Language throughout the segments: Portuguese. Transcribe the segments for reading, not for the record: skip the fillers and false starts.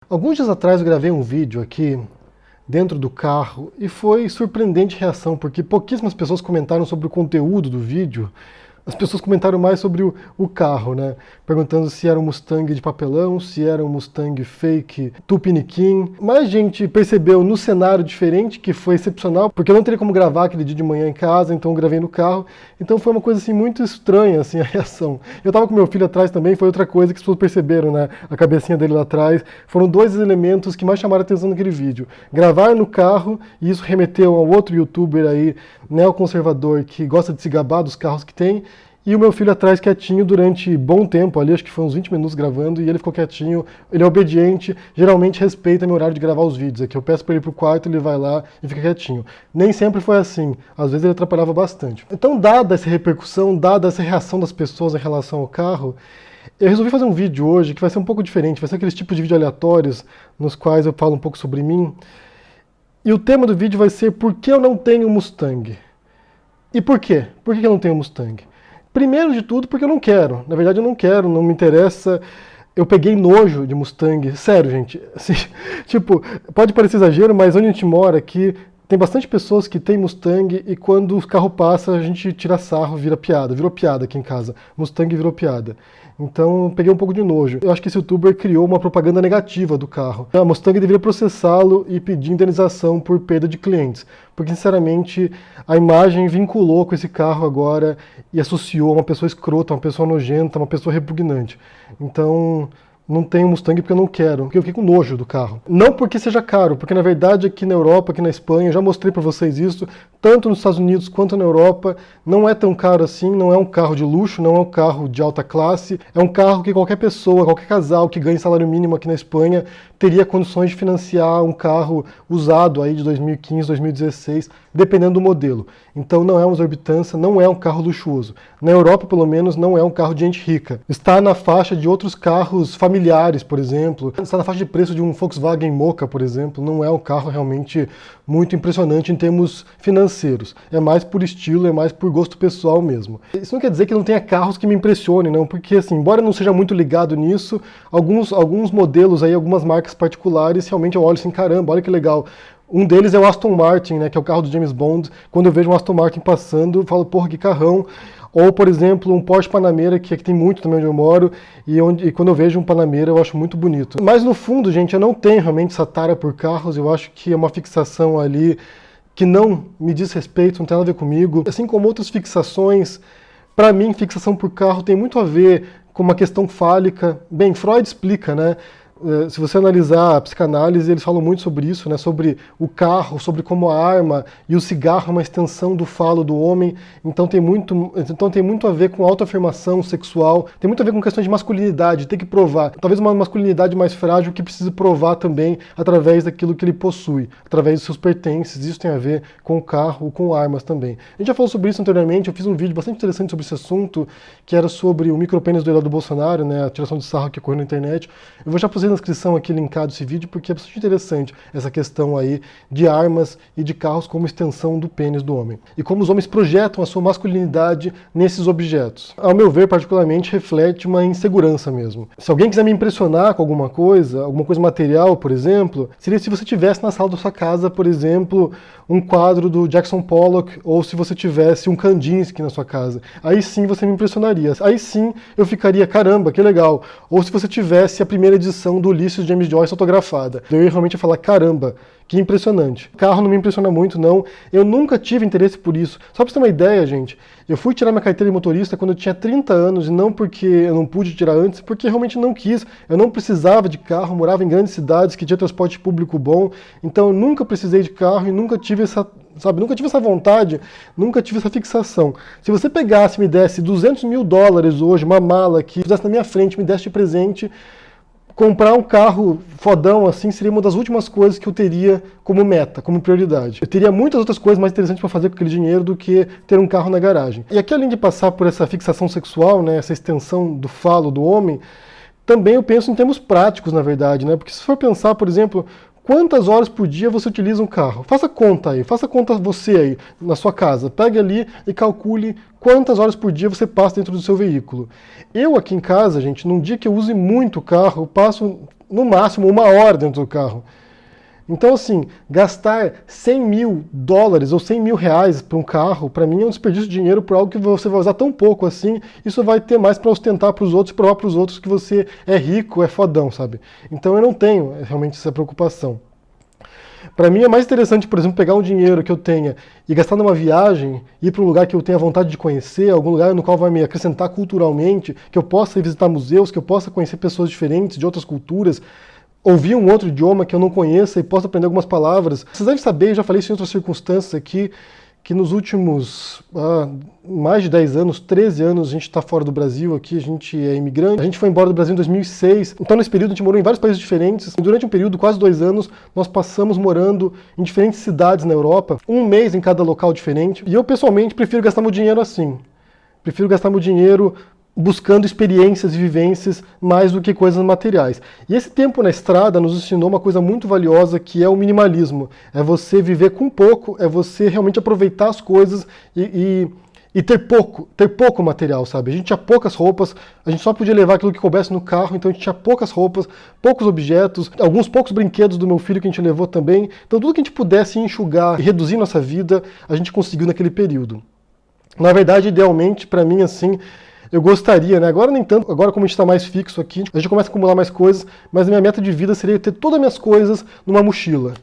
Alguns dias atrás eu gravei um vídeo aqui dentro do carro e foi surpreendente a reação, porque pouquíssimas pessoas comentaram sobre o conteúdo do vídeo. As pessoas comentaram mais sobre o carro, né? Perguntando se era um Mustang de papelão, se era um Mustang fake Tupiniquim. Mas a gente percebeu no cenário diferente, que foi excepcional, porque eu não teria como gravar aquele dia de manhã em casa, então eu gravei no carro. Então foi uma coisa assim muito estranha assim, a reação. Eu tava com meu filho atrás também, foi outra coisa que as pessoas perceberam, né? A cabecinha dele lá atrás. Foram dois elementos que mais chamaram a atenção naquele vídeo. Gravar no carro, e isso remeteu a um outro youtuber aí, neoconservador, que gosta de se gabar dos carros que tem. E o meu filho atrás quietinho durante bom tempo, ali acho que foi uns 20 minutos gravando, e ele ficou quietinho, ele é obediente, geralmente respeita meu horário de gravar os vídeos, é que eu peço para ele ir pro quarto, ele vai lá e fica quietinho. Nem sempre foi assim, às vezes ele atrapalhava bastante. Então, dada essa repercussão, dada essa reação das pessoas em relação ao carro, eu resolvi fazer um vídeo hoje que vai ser um pouco diferente, vai ser aqueles tipos de vídeos aleatórios, nos quais eu falo um pouco sobre mim, e o tema do vídeo vai ser por que eu não tenho Mustang. E por quê? Por que eu não tenho Mustang? Primeiro de tudo, porque eu não quero. Na verdade, eu não quero, não me interessa. Eu peguei nojo de Mustang. Sério, gente. Assim, tipo, pode parecer exagero, mas onde a gente mora aqui, tem bastante pessoas que tem Mustang e quando o carro passa, a gente tira sarro, vira piada. Virou piada aqui em casa. Mustang virou piada. Então, peguei um pouco de nojo. Eu acho que esse youtuber criou uma propaganda negativa do carro. A Mustang deveria processá-lo e pedir indenização por perda de clientes. Porque, sinceramente, a imagem vinculou com esse carro agora e associou a uma pessoa escrota, uma pessoa nojenta, uma pessoa repugnante. Então, não tenho Mustang porque eu não quero, porque eu fiquei com nojo do carro. Não porque seja caro, porque na verdade aqui na Europa, aqui na Espanha, eu já mostrei para vocês isso, tanto nos Estados Unidos quanto na Europa, não é tão caro assim, não é um carro de luxo, não é um carro de alta classe, é um carro que qualquer pessoa, qualquer casal que ganhe salário mínimo aqui na Espanha teria condições de financiar um carro usado aí de 2015, 2016, dependendo do modelo. Então não é uma exorbitância, não é um carro luxuoso. Na Europa, pelo menos, não é um carro de gente rica. Está na faixa de outros carros familiares, por exemplo. Está na faixa de preço de um Volkswagen Mocha, por exemplo. Não é um carro realmente muito impressionante em termos financeiros. É mais por estilo, é mais por gosto pessoal mesmo. Isso não quer dizer que não tenha carros que me impressionem, não, porque assim, embora eu não seja muito ligado nisso, alguns modelos aí, algumas marcas particulares, realmente eu olho assim, caramba, olha que legal. Um deles é o Aston Martin, né, que é o carro do James Bond. Quando eu vejo um Aston Martin passando, eu falo, porra, que carrão. Ou, por exemplo, um Porsche Panamera, que aqui tem muito também onde eu moro, e quando eu vejo um Panamera eu acho muito bonito. Mas no fundo, gente, eu não tenho realmente essa tara por carros, eu acho que é uma fixação ali que não me diz respeito, não tem nada a ver comigo. Assim como outras fixações, para mim, fixação por carro tem muito a ver com uma questão fálica. Bem, Freud explica, né? Se você analisar a psicanálise, eles falam muito sobre isso, né? Sobre o carro, sobre como a arma e o cigarro é uma extensão do falo do homem. Então tem muito a ver com autoafirmação sexual, tem muito a ver com questões de masculinidade, ter que provar. Talvez uma masculinidade mais frágil que precisa provar também através daquilo que ele possui, através dos seus pertences. Isso tem a ver com o carro, com armas também. A gente já falou sobre isso anteriormente, eu fiz um vídeo bastante interessante sobre esse assunto, que era sobre o micropênis do Eduardo Bolsonaro, né? A tiração de sarro que ocorreu na internet. Eu vou já fazer na descrição aqui linkado esse vídeo, porque é bastante interessante essa questão aí de armas e de carros como extensão do pênis do homem. E como os homens projetam a sua masculinidade nesses objetos. Ao meu ver, particularmente, reflete uma insegurança mesmo. Se alguém quiser me impressionar com alguma coisa material, por exemplo, seria se você tivesse na sala da sua casa, por exemplo, um quadro do Jackson Pollock, ou se você tivesse um Kandinsky na sua casa. Aí sim você me impressionaria. Aí sim eu ficaria, caramba, que legal. Ou se você tivesse a primeira edição do Ulisses James Joyce autografada. Eu ia realmente falar, caramba, que impressionante. O carro não me impressiona muito, não. Eu nunca tive interesse por isso. Só pra você ter uma ideia, gente, eu fui tirar minha carteira de motorista quando eu tinha 30 anos, e não porque eu não pude tirar antes, porque realmente não quis. Eu não precisava de carro, morava em grandes cidades que tinha transporte público bom, então eu nunca precisei de carro e nunca tive essa, nunca tive essa vontade, nunca tive essa fixação. Se você pegasse e me desse $200 mil hoje, uma mala que fizesse na minha frente, me desse de presente, comprar um carro fodão assim seria uma das últimas coisas que eu teria como meta, como prioridade. Eu teria muitas outras coisas mais interessantes para fazer com aquele dinheiro do que ter um carro na garagem. E aqui, além de passar por essa fixação sexual, né, essa extensão do falo do homem, também eu penso em termos práticos, na verdade, né? Porque se for pensar, por exemplo, quantas horas por dia você utiliza um carro? Faça conta aí, faça conta você aí, na sua casa. Pegue ali e calcule quantas horas por dia você passa dentro do seu veículo. Eu aqui em casa, gente, num dia que eu use muito o carro, eu passo no máximo 1 hora dentro do carro. Então, assim, gastar 100 mil dólares ou 100 mil reais para um carro, para mim é um desperdício de dinheiro por algo que você vai usar tão pouco assim, isso vai ter mais para ostentar para os outros, provar para os outros que você é rico, é fodão, sabe? Então eu não tenho realmente essa preocupação. Para mim é mais interessante, por exemplo, pegar um dinheiro que eu tenha e gastar numa viagem, ir para um lugar que eu tenha vontade de conhecer, algum lugar no qual vai me acrescentar culturalmente, que eu possa ir visitar museus, que eu possa conhecer pessoas diferentes, de outras culturas, ouvir um outro idioma que eu não conheça e possa aprender algumas palavras. Vocês devem saber, eu já falei isso em outras circunstâncias aqui, que nos últimos mais de 10 anos, 13 anos, a gente está fora do Brasil aqui, a gente é imigrante. A gente foi embora do Brasil em 2006, então nesse período a gente morou em vários países diferentes. E durante um período, quase 2 anos, nós passamos morando em diferentes cidades na Europa, 1 mês em cada local diferente. E eu, pessoalmente, prefiro gastar meu dinheiro assim. Prefiro gastar meu dinheiro buscando experiências e vivências mais do que coisas materiais. E esse tempo na estrada nos ensinou uma coisa muito valiosa, que é o minimalismo. É você viver com pouco, é você realmente aproveitar as coisas e ter pouco material, sabe? A gente tinha poucas roupas, a gente só podia levar aquilo que coubesse no carro, então a gente tinha poucas roupas, poucos objetos, alguns poucos brinquedos do meu filho que a gente levou também. Então tudo que a gente pudesse enxugar e reduzir nossa vida, a gente conseguiu naquele período. Na verdade, idealmente, para mim, assim, eu gostaria, né? Agora nem tanto, agora como a gente está mais fixo aqui, a gente começa a acumular mais coisas, mas a minha meta de vida seria ter todas as minhas coisas numa mochila.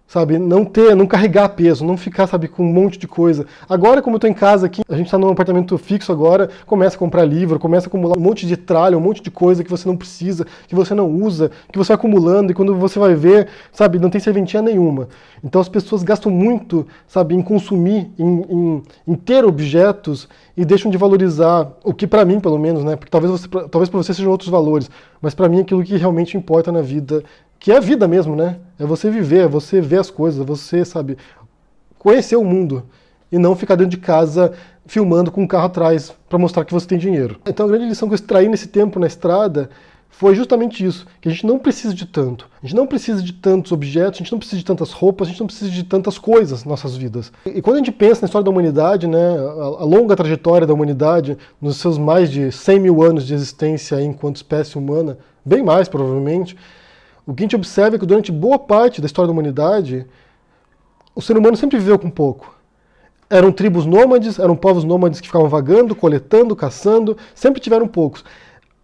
Sabe, não carregar peso, não ficar, sabe, com um monte de coisa. Agora, como eu tô em casa aqui, a gente tá num apartamento fixo agora, começa a comprar livro, começa a acumular um monte de tralha, um monte de coisa que você não precisa, que você não usa, que você vai acumulando, e quando você vai ver, sabe, não tem serventia nenhuma. Então as pessoas gastam muito, sabe, em consumir, em ter objetos e deixam de valorizar, o que pra mim, pelo menos, né, porque talvez pra você sejam outros valores, mas pra mim aquilo que realmente importa na vida, que é a vida mesmo, né? É você viver, é você ver as coisas, é você, sabe, conhecer o mundo e não ficar dentro de casa filmando com um carro atrás para mostrar que você tem dinheiro. Então a grande lição que eu extraí nesse tempo na estrada foi justamente isso, que a gente não precisa de tanto. A gente não precisa de tantos objetos, a gente não precisa de tantas roupas, a gente não precisa de tantas coisas nas nossas vidas. E quando a gente pensa na história da humanidade, né, a longa trajetória da humanidade, nos seus mais de 100 mil anos de existência enquanto espécie humana, bem mais provavelmente, o que a gente observa é que durante boa parte da história da humanidade, o ser humano sempre viveu com pouco. Eram tribos nômades, eram povos nômades que ficavam vagando, coletando, caçando, sempre tiveram poucos.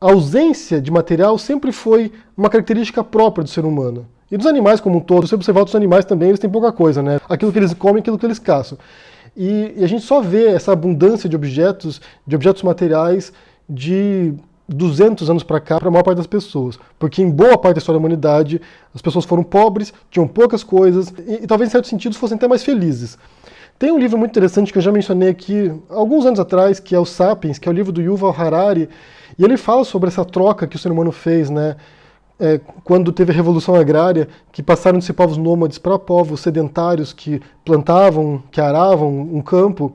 A ausência de material sempre foi uma característica própria do ser humano. E dos animais como um todo, se você observar outros animais também, eles têm pouca coisa, né? Aquilo que eles comem, aquilo que eles caçam. E a gente só vê essa abundância de objetos materiais de 200 anos para cá, para a maior parte das pessoas. Porque em boa parte da história da humanidade, as pessoas foram pobres, tinham poucas coisas, e talvez em certo sentido fossem até mais felizes. Tem um livro muito interessante que eu já mencionei aqui alguns anos atrás, que é o Sapiens, que é o livro do Yuval Harari, e ele fala sobre essa troca que o ser humano fez, né? Quando teve a Revolução Agrária, que passaram de ser povos nômades para povos sedentários que plantavam, que aravam um campo.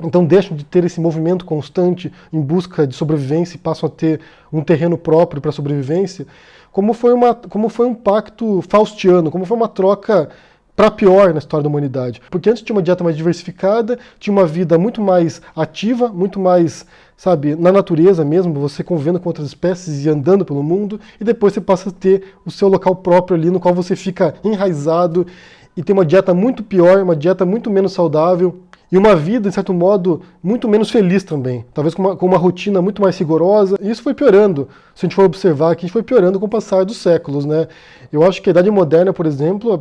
Então deixam de ter esse movimento constante em busca de sobrevivência e passam a ter um terreno próprio para sobrevivência, como foi um pacto faustiano, como foi uma troca para pior na história da humanidade. Porque antes tinha uma dieta mais diversificada, tinha uma vida muito mais ativa, muito mais, sabe, na natureza mesmo, você convivendo com outras espécies e andando pelo mundo, e depois você passa a ter o seu local próprio ali, no qual você fica enraizado e tem uma dieta muito pior, uma dieta muito menos saudável, e uma vida, de certo modo, muito menos feliz também. Talvez com uma rotina muito mais rigorosa. E isso foi piorando. Se a gente for observar aqui, a gente foi piorando com o passar dos séculos, né? Eu acho que a Idade Moderna, por exemplo,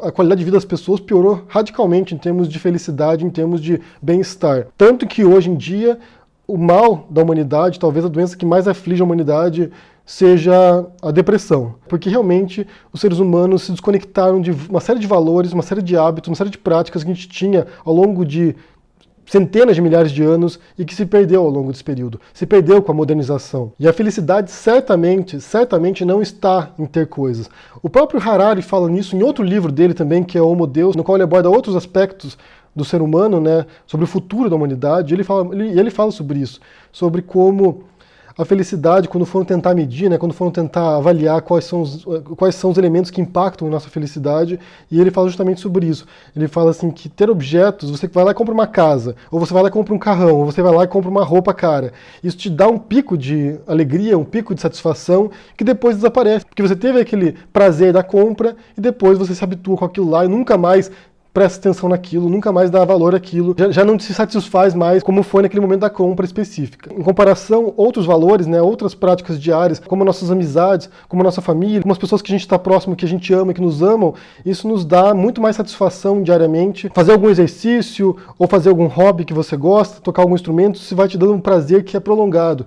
a qualidade de vida das pessoas piorou radicalmente em termos de felicidade, em termos de bem-estar. Tanto que hoje em dia, o mal da humanidade, talvez a doença que mais aflige a humanidade, seja a depressão. Porque realmente os seres humanos se desconectaram de uma série de valores, uma série de hábitos, uma série de práticas que a gente tinha ao longo de centenas de milhares de anos e que se perdeu ao longo desse período. Se perdeu com a modernização. E a felicidade certamente não está em ter coisas. O próprio Harari fala nisso em outro livro dele também, que é Homo Deus, no qual ele aborda outros aspectos do ser humano, né, sobre o futuro da humanidade. Ele fala sobre isso, sobre como a felicidade, quando foram tentar medir, né, quando foram tentar avaliar quais são os elementos que impactam a nossa felicidade, e ele fala justamente sobre isso. Ele fala assim que ter objetos, você vai lá e compra uma casa, ou você vai lá e compra um carrão, ou você vai lá e compra uma roupa cara. Isso te dá um pico de alegria, um pico de satisfação, que depois desaparece, porque você teve aquele prazer da compra, e depois você se habitua com aquilo lá e nunca mais presta atenção naquilo, nunca mais dá valor àquilo, já não se satisfaz mais como foi naquele momento da compra específica. Em comparação, outros valores, né, outras práticas diárias, como nossas amizades, como nossa família, como as pessoas que a gente está próximo, que a gente ama, que nos amam, isso nos dá muito mais satisfação diariamente. Fazer algum exercício ou fazer algum hobby que você gosta, tocar algum instrumento, isso vai te dando um prazer que é prolongado.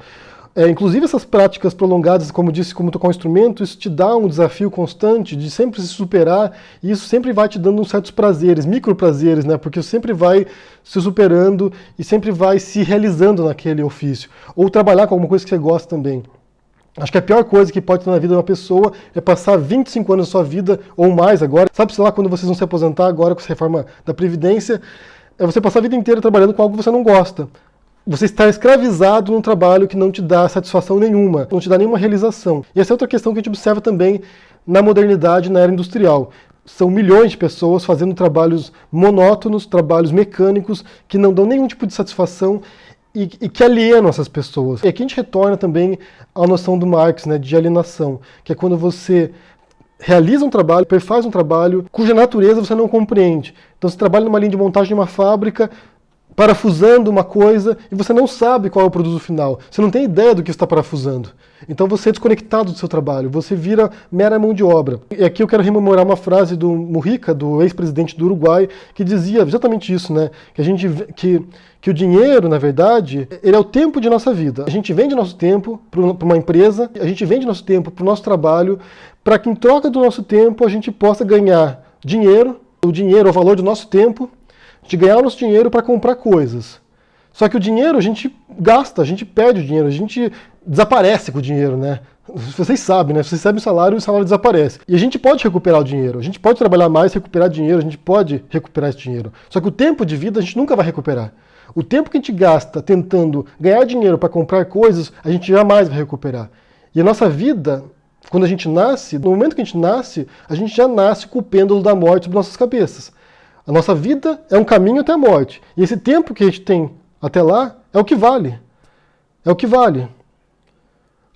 Inclusive essas práticas prolongadas, como disse, como tocar um instrumento, isso te dá um desafio constante de sempre se superar, e isso sempre vai te dando certos prazeres, micro prazeres, né? Porque você sempre vai se superando e sempre vai se realizando naquele ofício. Ou trabalhar com alguma coisa que você gosta também. Acho que a pior coisa que pode ter na vida de uma pessoa é passar 25 anos da sua vida, ou mais agora, sabe, sei lá, quando vocês vão se aposentar agora com essa reforma da Previdência, é você passar a vida inteira trabalhando com algo que você não gosta. Você está escravizado num trabalho que não te dá satisfação nenhuma, não te dá nenhuma realização. E essa é outra questão que a gente observa também na modernidade, na era industrial. São milhões de pessoas fazendo trabalhos monótonos, trabalhos mecânicos, que não dão nenhum tipo de satisfação e que alienam essas pessoas. E aqui a gente retorna também à noção do Marx, né, de alienação, que é quando você realiza um trabalho, perfaz um trabalho cuja natureza você não compreende. Então você trabalha numa linha de montagem de uma fábrica, parafusando uma coisa, e você não sabe qual é o produto final. Você não tem ideia do que está parafusando. Então você é desconectado do seu trabalho, você vira mera mão de obra. E aqui eu quero rememorar uma frase do Mujica, do ex-presidente do Uruguai, que dizia exatamente isso, né? Que o dinheiro, na verdade, ele é o tempo de nossa vida. A gente vende nosso tempo para uma empresa, a gente vende nosso tempo para o nosso trabalho, para que em troca do nosso tempo a gente possa ganhar dinheiro, o dinheiro é o valor do nosso tempo, de ganhar o nosso dinheiro para comprar coisas. Só que o dinheiro a gente gasta, a gente perde o dinheiro, a gente desaparece com o dinheiro, né? Vocês sabem, né? Você recebe o salário desaparece. E a gente pode recuperar o dinheiro, a gente pode trabalhar mais, recuperar dinheiro, a gente pode recuperar esse dinheiro. Só que o tempo de vida a gente nunca vai recuperar. O tempo que a gente gasta tentando ganhar dinheiro para comprar coisas, a gente jamais vai recuperar. E a nossa vida, quando a gente nasce, no momento que a gente já nasce com o pêndulo da morte sobre nossas cabeças. A nossa vida é um caminho até a morte. E esse tempo que a gente tem até lá é o que vale. É o que vale.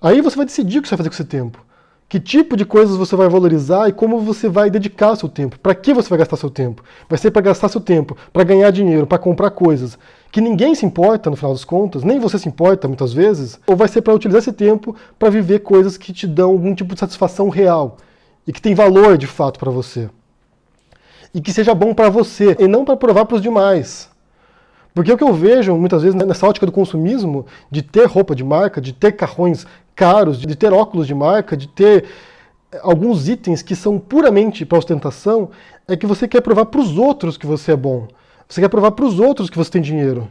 Aí você vai decidir o que você vai fazer com esse tempo. Que tipo de coisas você vai valorizar e como você vai dedicar seu tempo. Para que você vai gastar seu tempo? Vai ser para gastar seu tempo, para ganhar dinheiro, para comprar coisas que ninguém se importa no final das contas, nem você se importa muitas vezes, ou vai ser para utilizar esse tempo para viver coisas que te dão algum tipo de satisfação real e que tem valor de fato para você. E que seja bom para você, e não para provar para os demais. Porque o que eu vejo, muitas vezes, nessa ótica do consumismo, de ter roupa de marca, de ter carrões caros, de ter óculos de marca, de ter alguns itens que são puramente para ostentação, é que você quer provar para os outros que você é bom. Você quer provar para os outros que você tem dinheiro.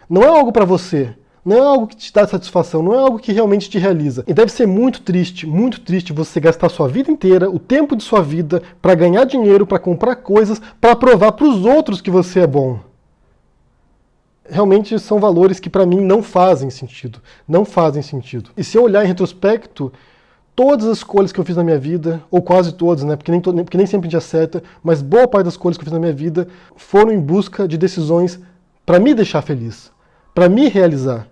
Não é algo para você. Não é algo que te dá satisfação, não é algo que realmente te realiza. E deve ser muito triste você gastar sua vida inteira, o tempo de sua vida, para ganhar dinheiro, para comprar coisas, para provar para os outros que você é bom. Realmente são valores que para mim não fazem sentido. Não fazem sentido. E se eu olhar em retrospecto, todas as escolhas que eu fiz na minha vida, ou quase todas, né, porque nem sempre a gente acerta, mas boa parte das escolhas que eu fiz na minha vida foram em busca de decisões para me deixar feliz, para me realizar.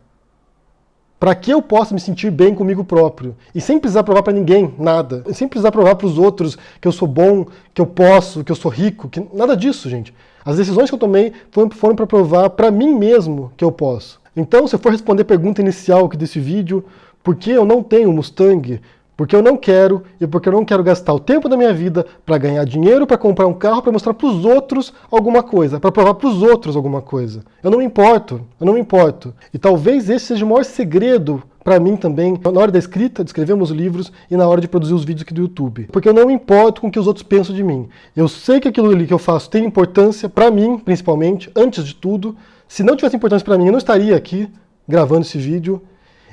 Para que eu possa me sentir bem comigo próprio. E sem precisar provar para ninguém nada. E sem precisar provar para os outros que eu sou bom, que eu posso, que eu sou rico. Nada disso, gente. As decisões que eu tomei foram para provar para mim mesmo que eu posso. Então, se eu for responder a pergunta inicial aqui desse vídeo, por que eu não tenho Mustang? Porque eu não quero, e porque eu não quero gastar o tempo da minha vida para ganhar dinheiro, para comprar um carro, para mostrar para os outros alguma coisa, para provar para os outros alguma coisa. Eu não me importo. E talvez esse seja o maior segredo para mim também, na hora da escrita, de escrever meus livros e na hora de produzir os vídeos aqui do YouTube. Porque eu não me importo com o que os outros pensam de mim. Eu sei que aquilo ali que eu faço tem importância para mim, principalmente, antes de tudo. Se não tivesse importância para mim, eu não estaria aqui gravando esse vídeo.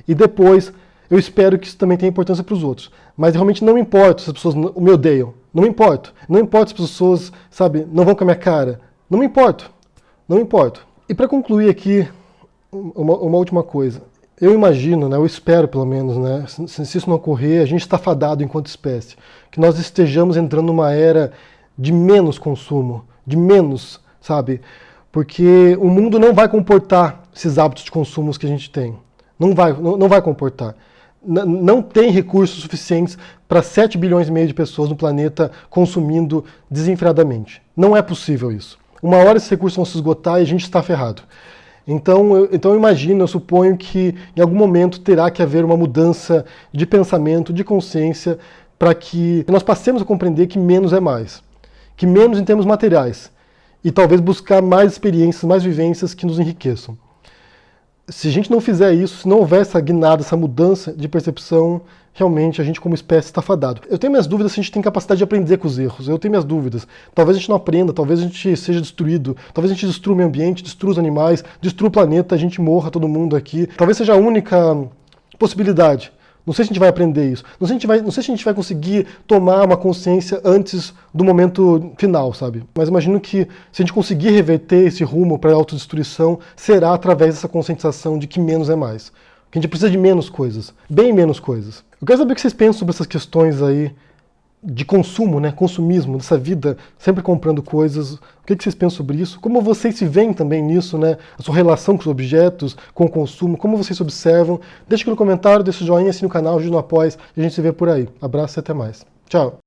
E depois, eu espero que isso também tenha importância para os outros. Mas realmente não me importo se as pessoas me odeiam. Não me importo. Não importa se as pessoas, sabe, não vão com a minha cara. Não me importo. E para concluir aqui, uma última coisa. Eu imagino, né, eu espero pelo menos, né, se isso não ocorrer, a gente está fadado enquanto espécie, que nós estejamos entrando numa era de menos consumo, de menos, sabe? Porque o mundo não vai comportar esses hábitos de consumo que a gente tem. Não vai comportar. Não tem recursos suficientes para 7 bilhões e meio de pessoas no planeta consumindo desenfreadamente. Não é possível isso. Uma hora esses recursos vão se esgotar e a gente está ferrado. Então eu imagino, eu suponho que em algum momento terá que haver uma mudança de pensamento, de consciência, para que nós passemos a compreender que menos é mais. Que menos em termos materiais. E talvez buscar mais experiências, mais vivências que nos enriqueçam. Se a gente não fizer isso, se não houver essa guinada, essa mudança de percepção, realmente a gente como espécie está fadado. Eu tenho minhas dúvidas se a gente tem capacidade de aprender com os erros. Eu tenho minhas dúvidas. Talvez a gente não aprenda, talvez a gente seja destruído, talvez a gente destrua o meio ambiente, destrua os animais, destrua o planeta, a gente morra, todo mundo aqui. Talvez seja a única possibilidade. Não sei se a gente vai aprender isso. Não sei se a gente vai conseguir tomar uma consciência antes do momento final, sabe? Mas imagino que se a gente conseguir reverter esse rumo para a autodestruição, será através dessa conscientização de que menos é mais. Que a gente precisa de menos coisas, bem menos coisas. Eu quero saber o que vocês pensam sobre essas questões aí de consumo, né? Consumismo, dessa vida sempre comprando coisas. O que vocês pensam sobre isso? Como vocês se veem também nisso, né? A sua relação com os objetos, com o consumo, como vocês observam? Deixa aqui no comentário, deixa o joinha, assine o canal, ajude no Apoia, e a gente se vê por aí. Abraço e até mais. Tchau!